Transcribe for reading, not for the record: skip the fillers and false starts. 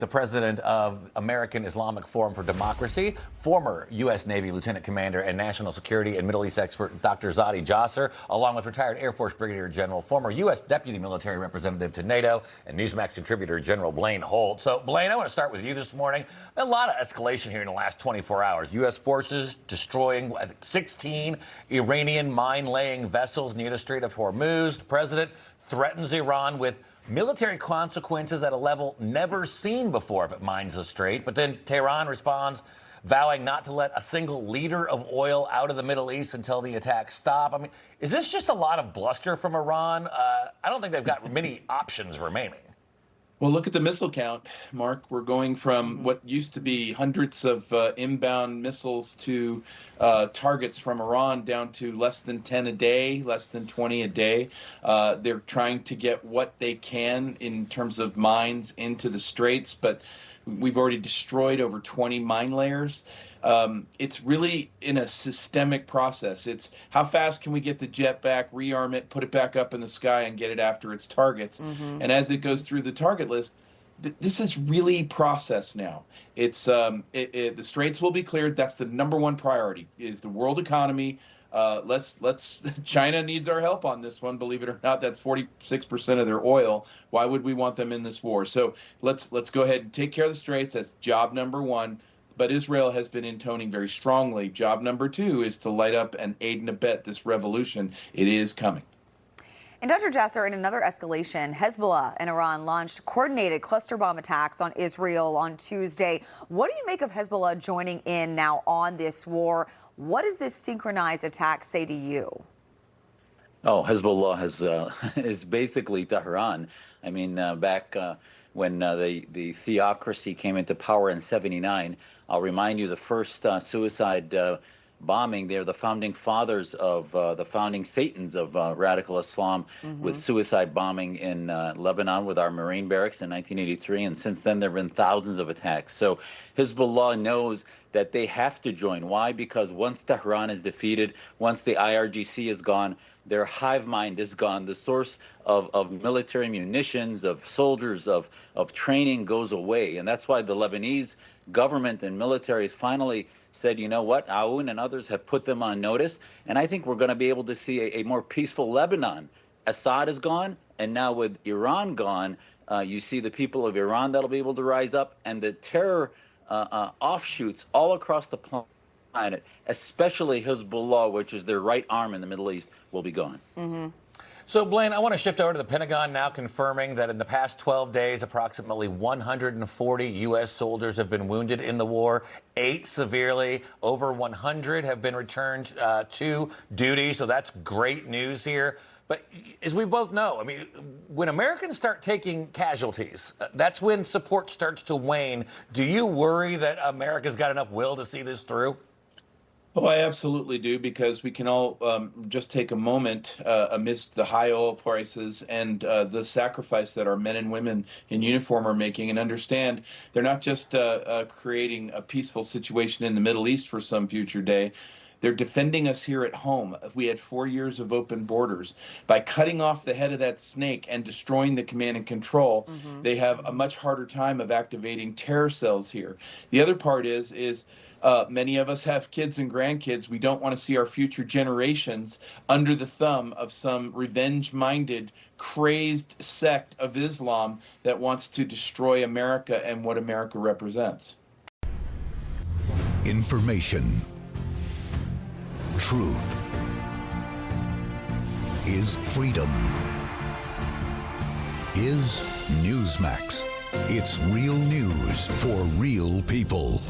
The president of American Islamic Forum for Democracy, former U.S. Navy Lieutenant Commander and national security and Middle East expert Dr. Zadi Jasser, along with retired Air Force Brigadier General, former U.S. Deputy Military Representative to NATO, and Newsmax contributor General Blaine Holt. So, Blaine, I want to start with you this morning. A lot of escalation here in the last 24 hours. U.S. forces destroying, I think, 16 Iranian mine-laying vessels near the Strait of Hormuz. The president threatens Iran with military consequences at a level never seen before if it mines the Strait. But then Tehran responds, vowing not to let a single liter of oil out of the Middle East until the attacks stop. I mean, is this just a lot of bluster from Iran? I don't think they've got many options remaining. Well, look at the missile count, Mark. We're going from what used to be hundreds of inbound missiles to targets from Iran down to less than 10 a day, less than 20 a day. They're trying to get what they can in terms of mines into the straits, but we've already destroyed over 20 mine layers. It's really in a systemic process. It's how fast can we get the jet back, rearm it, put it back up in the sky, and get it after its targets. And as it goes through the target list, this is really process now. It's the straits will be cleared. That's the number one priority, is the world economy. China needs our help on this one. Believe it or not, that's 46% of their oil. Why would we want them in this war? So let's go ahead and take care of the straits. That's job number one. But Israel has been intoning very strongly. Job number two is to light up and aid and abet this revolution. It is coming. And Dr. Jasser, in another escalation, Hezbollah and Iran launched coordinated cluster bomb attacks on Israel on Tuesday. What do you make of Hezbollah joining in now on this war? What does this synchronized attack say to you? Oh, Hezbollah is basically Tehran. I mean, back when the theocracy came into power in '79, I'll remind you the first suicide bombing. They're the founding fathers of the founding Satans of radical Islam, with suicide bombing in Lebanon with our Marine barracks in 1983. And since then, there have been thousands of attacks. So Hezbollah knows that they have to join. Why? Because once Tehran is defeated, once the IRGC is gone, their hive mind is gone. The source of military munitions, of soldiers, of training goes away. And that's why the Lebanese government and military has finally said, you know what, Aoun and others have put them on notice. And I think we're going to be able to see a more peaceful Lebanon. Assad is gone, and now with Iran gone, you see the people of Iran that'll be able to rise up, and the terror offshoots all across the planet, especially Hezbollah, which is their right arm in the Middle East, will be gone. So, Blaine, I want to shift over to the Pentagon now, confirming that in the past 12 days, approximately 140 U.S. soldiers have been wounded in the war, 8 severely. Over 100 have been returned to duty, so that's great news here. But as we both know, I mean, when Americans start taking casualties, that's when support starts to wane. Do you worry that America's got enough will to see this through? Oh, I absolutely do, because we can all just take a moment amidst the high oil prices and the sacrifice that our men and women in uniform are making, and understand they're not just creating a peaceful situation in the Middle East for some future day. They're defending us here at home. We had 4 years of open borders. By cutting off the head of that snake and destroying the command and control, they have a much harder time of activating terror cells here. The other part is many of us have kids and grandkids. We don't want to see our future generations under the thumb of some revenge-minded, crazed sect of Islam that wants to destroy America and what America represents. Information. Truth is freedom. Is Newsmax. It's real news for real people.